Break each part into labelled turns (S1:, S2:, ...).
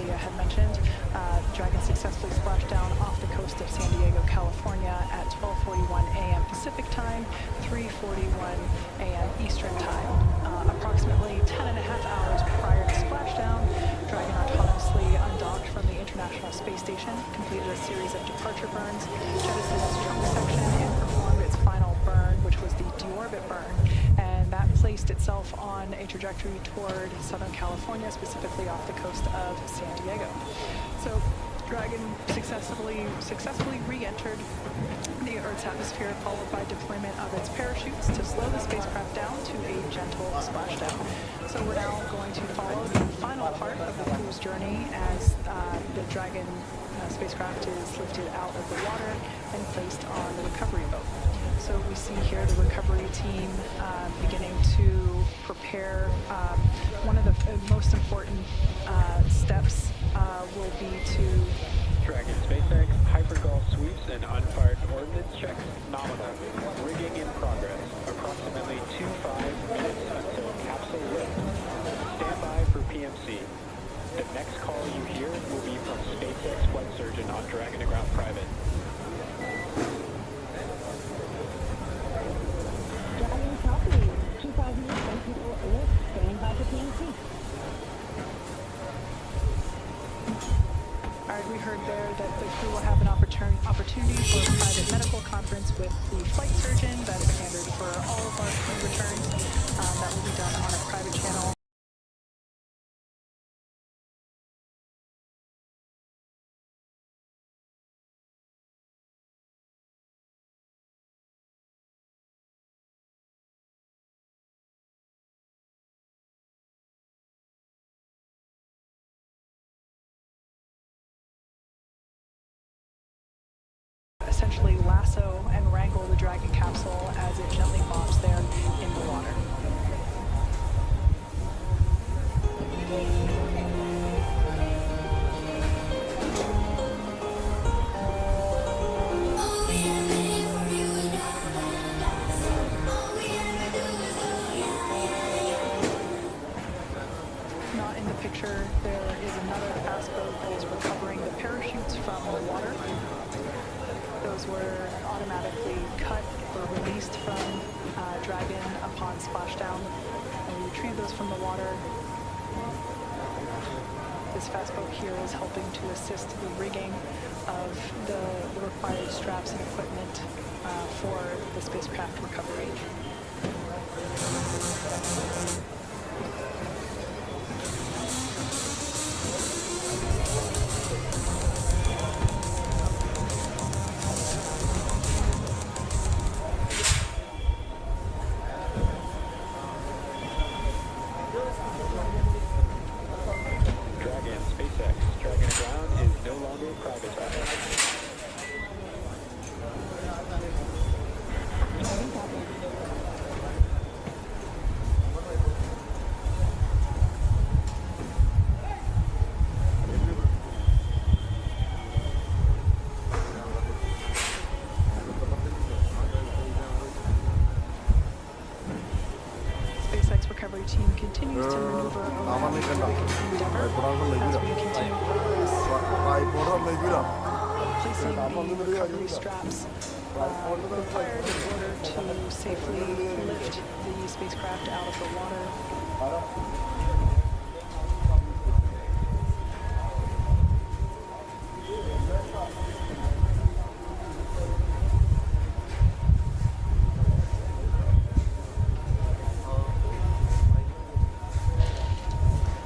S1: Amrita had mentioned. Dragon successfully splashed down off the coast of San Diego, California at 12:41 a.m. Pacific time, 3:41 a.m. Eastern time. Approximately 10.5 hours prior to splashdown, Dragon autonomously undocked from the International Space Station, completed a series of departure burns, jettisoned its trunk section, and performed its final burn, which was the deorbit burn. And that placed itself on a trajectory toward Southern California, specifically off the coast of San Diego. So Dragon successfully re-entered the Earth's atmosphere, followed by deployment of its parachutes to slow the spacecraft down to a gentle splashdown. So we're now going to follow the final part of the crew's journey as the Dragon spacecraft is lifted out of the water and placed on the recovery boat. So we see here the recovery team beginning to prepare. One of the most important steps will be to
S2: Dragon SpaceX, hypergolf sweeps and unfired ordnance checks nominal. Rigging in progress. Approximately 2-5 minutes until capsule lift. Stand by for PMC. The next call you hear will be from SpaceX flight surgeon on Dragon to ground private.
S3: Dragon copy. 2,000 people lift. Stand by for PMC.
S1: All right, we heard there that the crew will have an opportunity for a private medical conference with the flight surgeon. That is standard for all of our crew returns. That will be done on a private channel. Essentially lasso and wrangle the Dragon capsule as it gently bobs there in the water. Not in the picture, there is another fast boat that is recovering the parachutes from the water. Those were automatically cut or released from Dragon upon splashdown, and we retrieved those from the water. This fast boat here is helping to assist the rigging of the required straps and equipment for the spacecraft recovery.
S2: Dragon SpaceX, Dragon ground is no longer privatized.
S1: SpaceX recovery team continues to maneuver around the Dragon Endeavour as we continue progress, placing the recovery straps required in order to safely lift the spacecraft out of the water.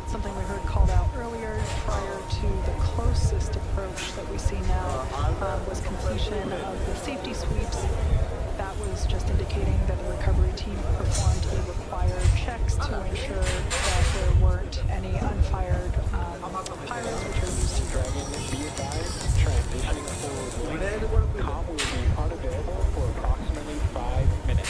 S1: Something we heard called out earlier prior to the closest approach that we see now was completion of the safety sweeps. That was just indicating that the recovery team performed the required checks to ensure that there weren't any unfired pyros which are used to
S2: Dragon, be advised, transitioning forward link. Com will be unavailable for approximately 5 minutes.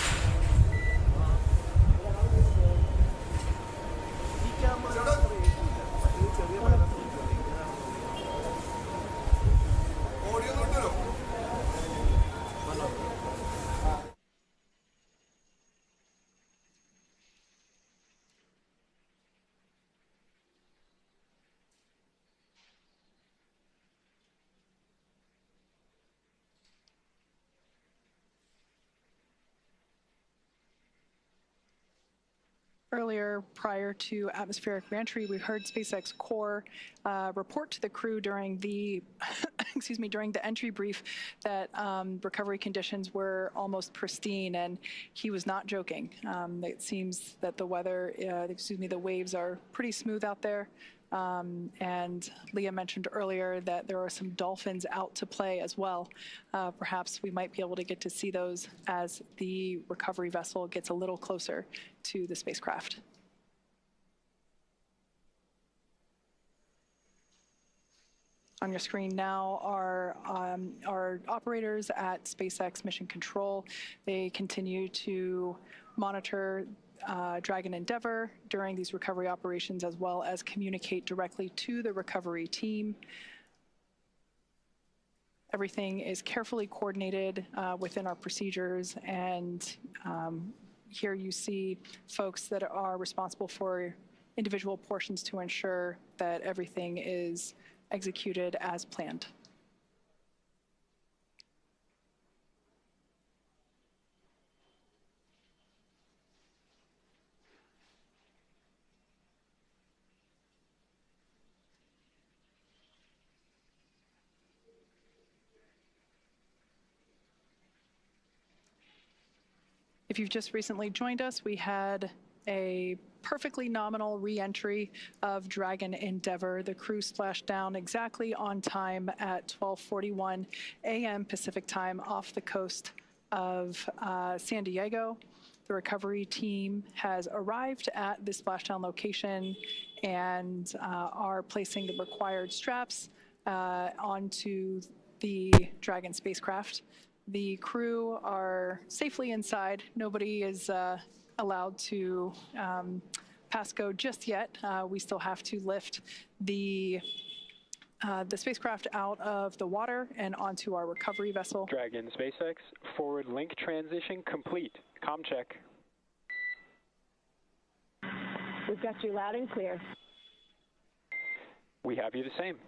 S1: Earlier, prior to atmospheric reentry, we heard SpaceX core report to the crew during the during the entry brief that recovery conditions were almost pristine, and he was not joking. It seems that the weather, the waves are pretty smooth out there. And Leah mentioned earlier that there are some dolphins out to play as well. Perhaps we might be able to get to see those as the recovery vessel gets a little closer to the spacecraft. On your screen now are our operators at SpaceX Mission Control. They continue to monitor Dragon Endeavour during these recovery operations, as well as communicate directly to the recovery team. Everything is carefully coordinated within our procedures, and here you see folks that are responsible for individual portions to ensure that everything is executed as planned. If you've just recently joined us, we had a perfectly nominal re-entry of Dragon Endeavour. The crew splashed down exactly on time at 12:41 a.m. Pacific time off the coast of San Diego. The recovery team has arrived at the splashdown location and are placing the required straps onto the Dragon spacecraft. The crew are safely inside. Nobody is allowed to pass go just yet. We still have to lift the spacecraft out of the water and onto our recovery vessel.
S2: Dragon SpaceX, forward link transition complete. Comm check.
S3: We've got you loud and clear.
S2: We have you the same.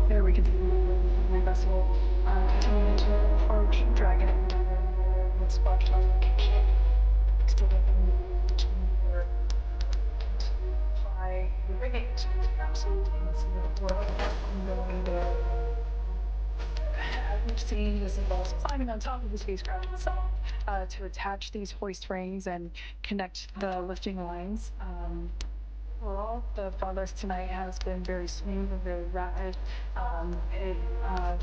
S1: There we can see the vessel continuing to approach Dragon Splashdown location. Still by rigging to absolutely we've seen this involves climbing on top of the spacecraft itself to attach these hoist rings and connect the lifting lines. Well, the progress tonight has been very smooth and very rapid.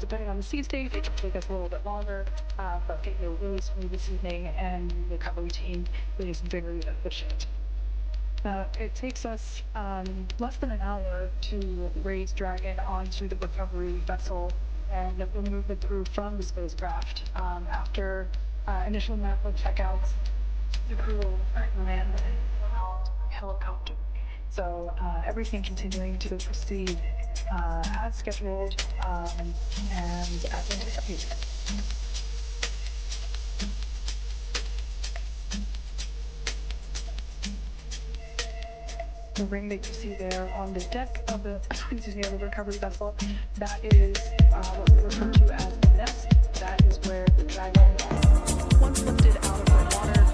S1: Depending on the sea state, it can take us a little bit longer, but getting really smooth this evening, and the recovery team is very efficient. It takes us less than an hour to raise Dragon onto the recovery vessel and remove it through from the spacecraft. After initial medical checkouts, the crew will land a helicopter. So everything continuing to proceed as scheduled and as anticipated. The ring that you see there on the deck of the recovery vessel, that is what we refer to as the nest. That is where the Dragon, once lifted out of the water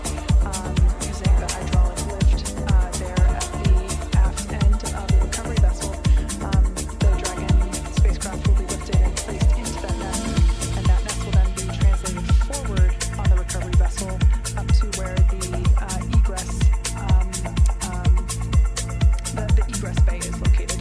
S1: using the hydraulic lift there at the aft end of the recovery vessel, the Dragon spacecraft will be lifted and placed into that nest, and that nest will then be translated forward on the recovery vessel up to where the egress the egress bay is located.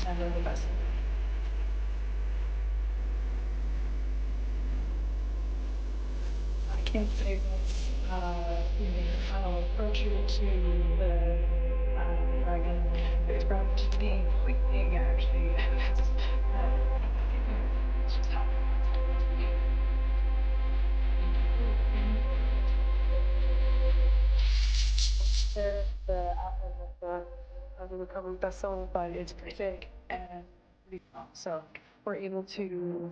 S1: end of the vessel. I can't say I'll approach you to the dragon spacecraft being leaking actually. It's just how the outline of the recovery vessel, but it's pretty big and pretty strong. So we're able to,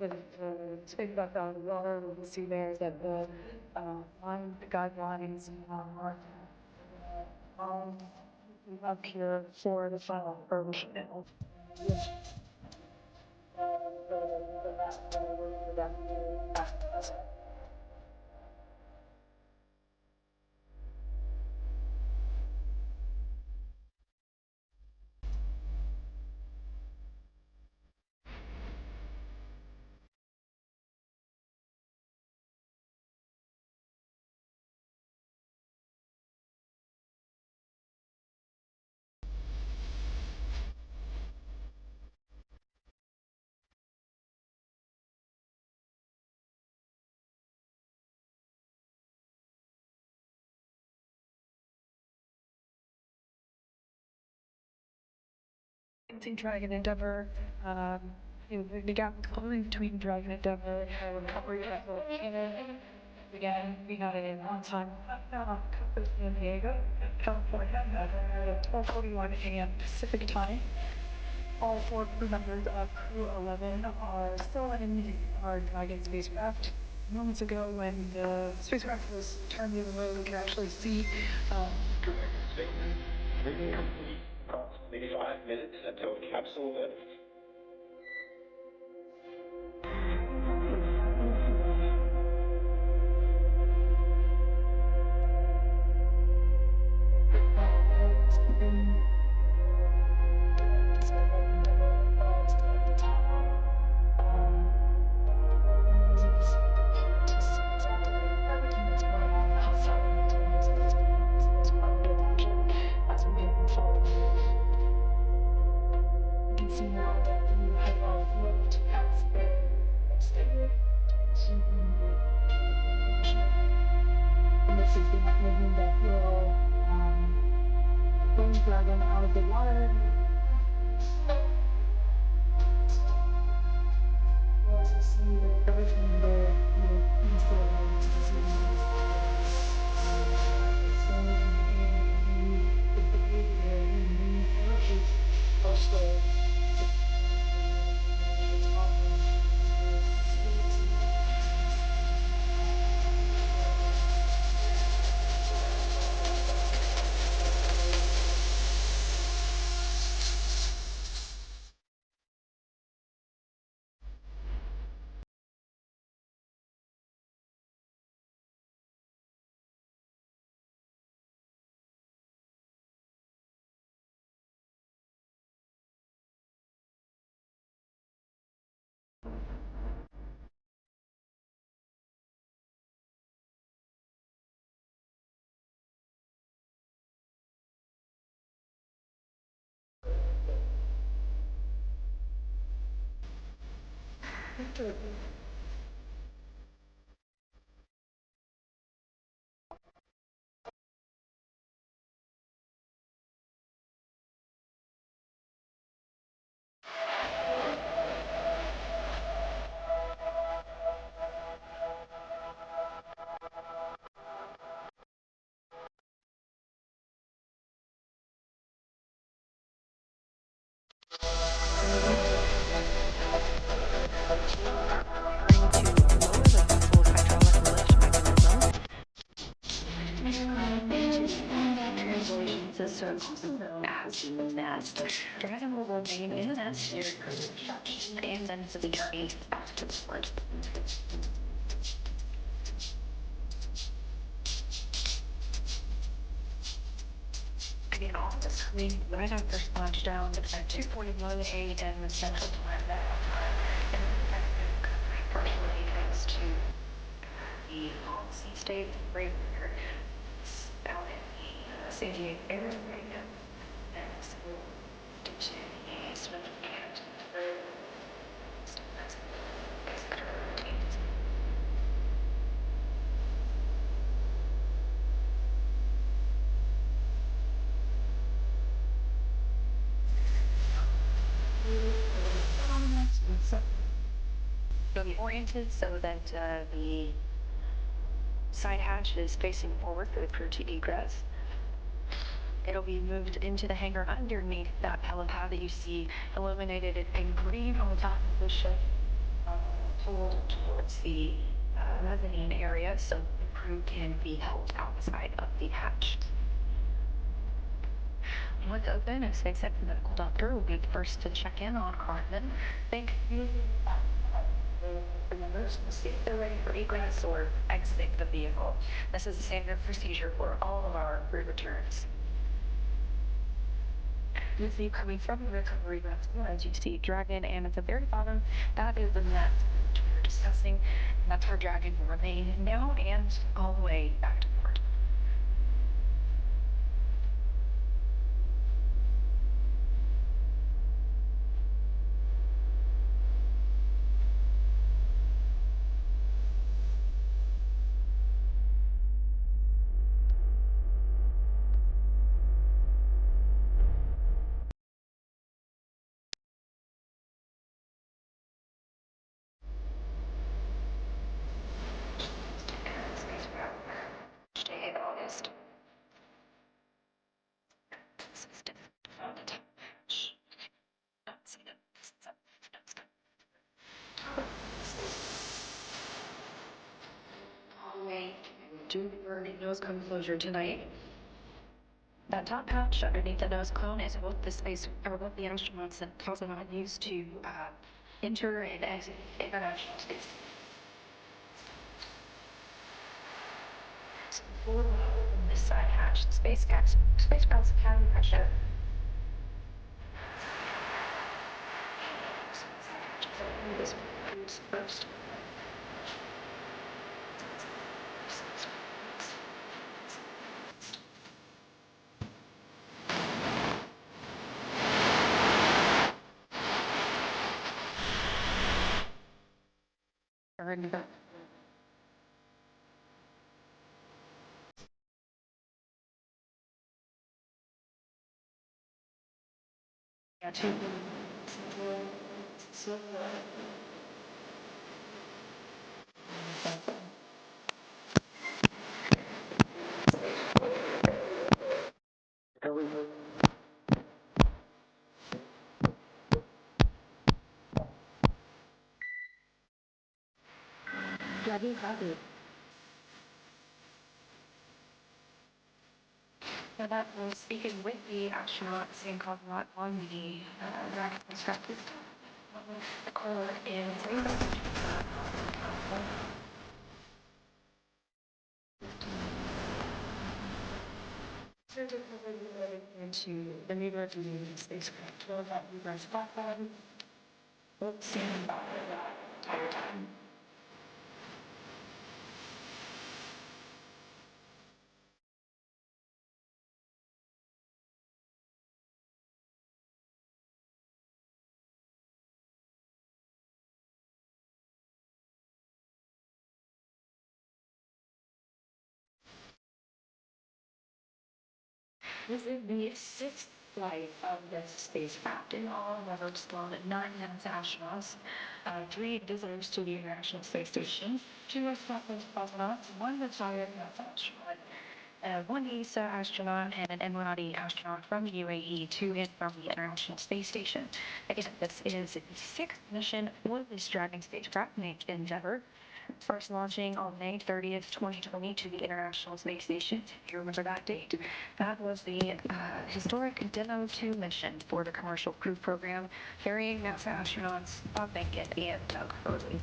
S1: with the space back down the water, we can see there that the guidelines are up here for the final version. Dragon Endeavor, the gap between Dragon Endeavor and recovery vessel Canada. Again, we had it on time San Diego, California, at 12:41 a.m. Pacific time. All 4 crew members of Crew-11 are still in our Dragon spacecraft. Moments ago, when the spacecraft was turned the other way, we could actually see.
S2: Rigging complete. Approximately 5 minutes until capsule lifts.
S1: You can see
S3: safety mechanism that will bring Dragon out of the water. Everything there
S4: as nest. Dragon will remain in the nest near and then to the journey back to the port. Again, all this coming right after Splashdown at 2:41 a.m. Central Time. And partially thanks to the policy state right here out in the San Diego area. And so due to the Smith and it'll be oriented so that the side hatch is facing forward for the crew to egress. It'll be moved into the hangar underneath that helipad that you see illuminated in green on the top of the ship, pulled towards the mezzanine area so the crew can be held outside of the hatch. Once open, a SpaceX medical doctor will be the first to check in on Cartman. Thank you. Remembers, see if they're ready for egress or exit the vehicle. This is a standard procedure for all of our crew returns. With you coming from the recovery vessel, as you see Dragon, and at the very bottom, that is the net we're discussing. And that's where Dragon will remain now and all the way back to port. Today, August. This is different. Do burning nose cone closure tonight. That top pouch underneath the nose cone is what the space or what the astronauts and cosmonauts use to enter and exit international space. So before we open this side hatch, the spacecraft's cabin pressure. So this is first. Yeah, two. Yeah, I do have it. So that was speaking with the astronauts and cosmonaut on the rocket constructed the core and into the Amrita TV spacecraft. So that we were platform. Let's see about that entire time. This is the sixth flight of this spacecraft. In all, we've flown 9 astronauts, 3 visitors to the International Space Station, 2 astronauts, 1 retired astronaut, 1 ESA astronaut, and an Emirati astronaut from the UAE to and from the International Space Station. Again, this is the 6th mission for this Dragon spacecraft named Endeavour. First launching on May 30th, 2020 to the International Space Station. If you remember that date, that was the historic Demo 2 mission for the Commercial Crew Program, carrying NASA astronauts Bob Behnken and Doug Hurley.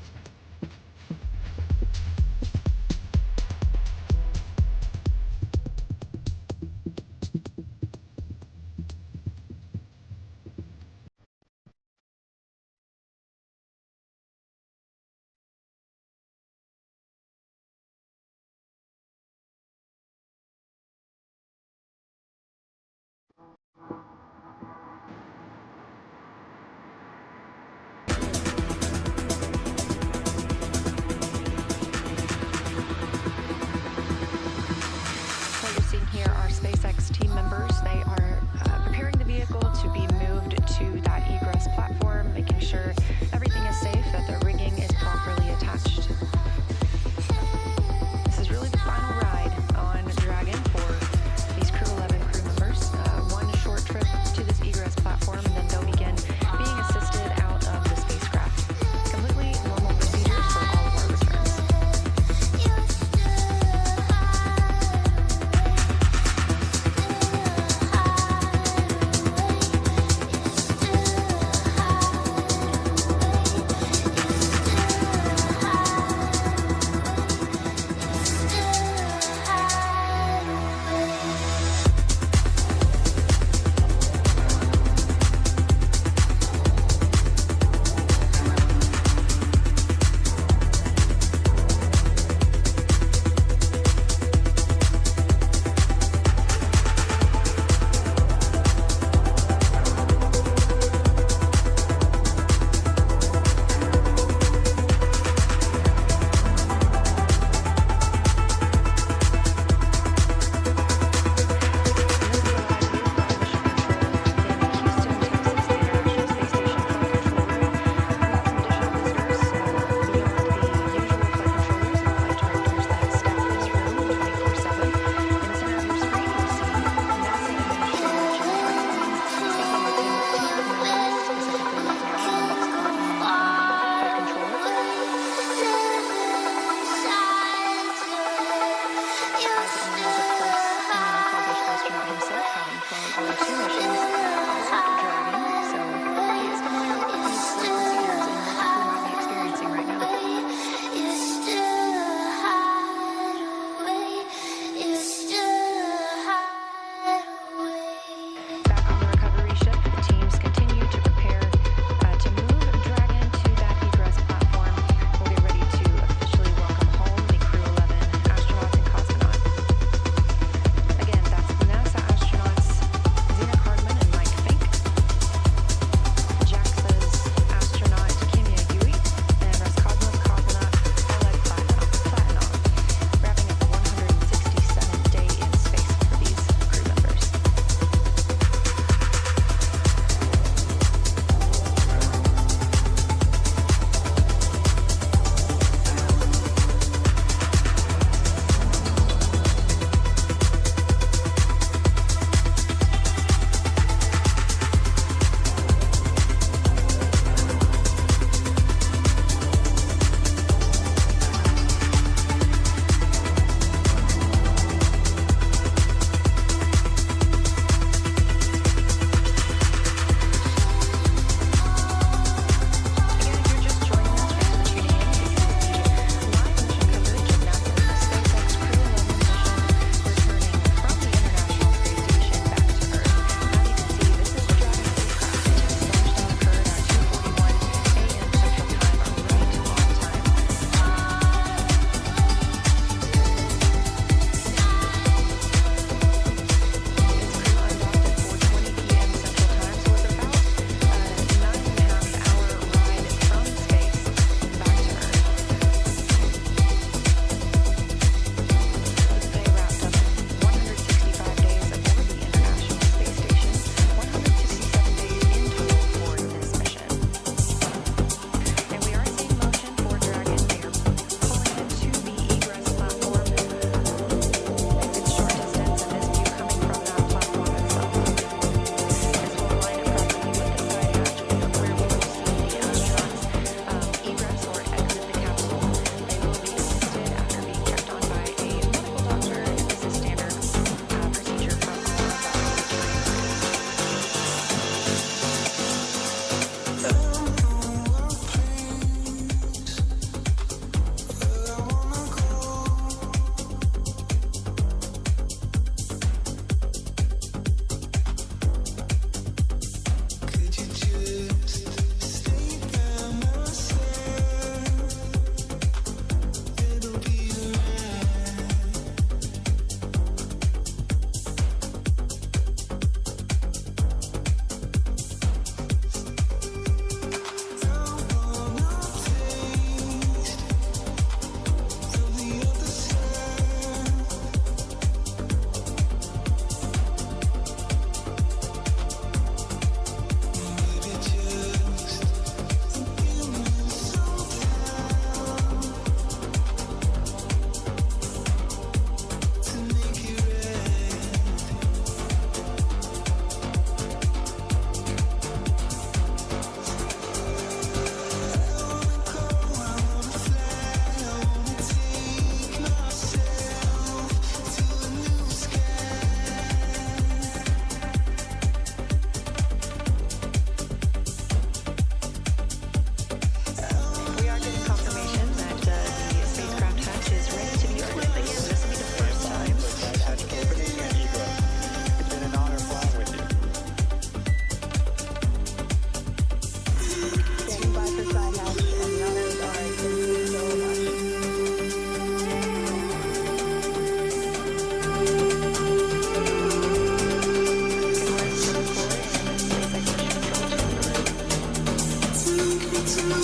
S4: The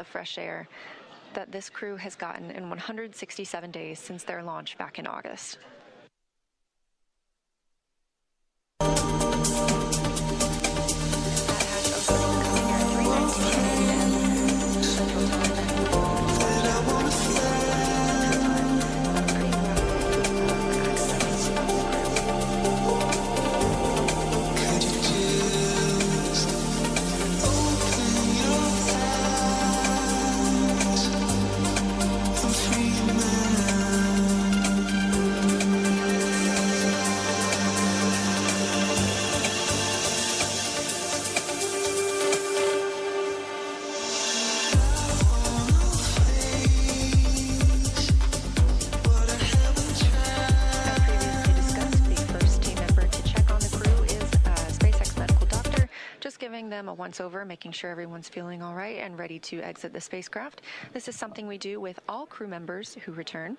S4: fresh air that this crew has gotten in 167 days since their launch back in August. Giving them a once-over, making sure everyone's feeling all right and ready to exit the spacecraft. This is something we do with all crew members who return.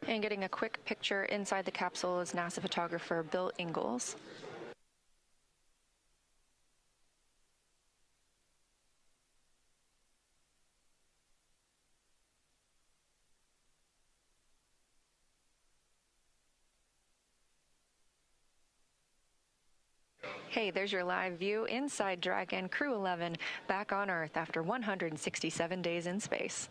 S4: And getting a quick picture inside the capsule is NASA photographer Bill Ingalls. Hey, there's your live view inside Dragon Crew-11 back on Earth after 167 days in space.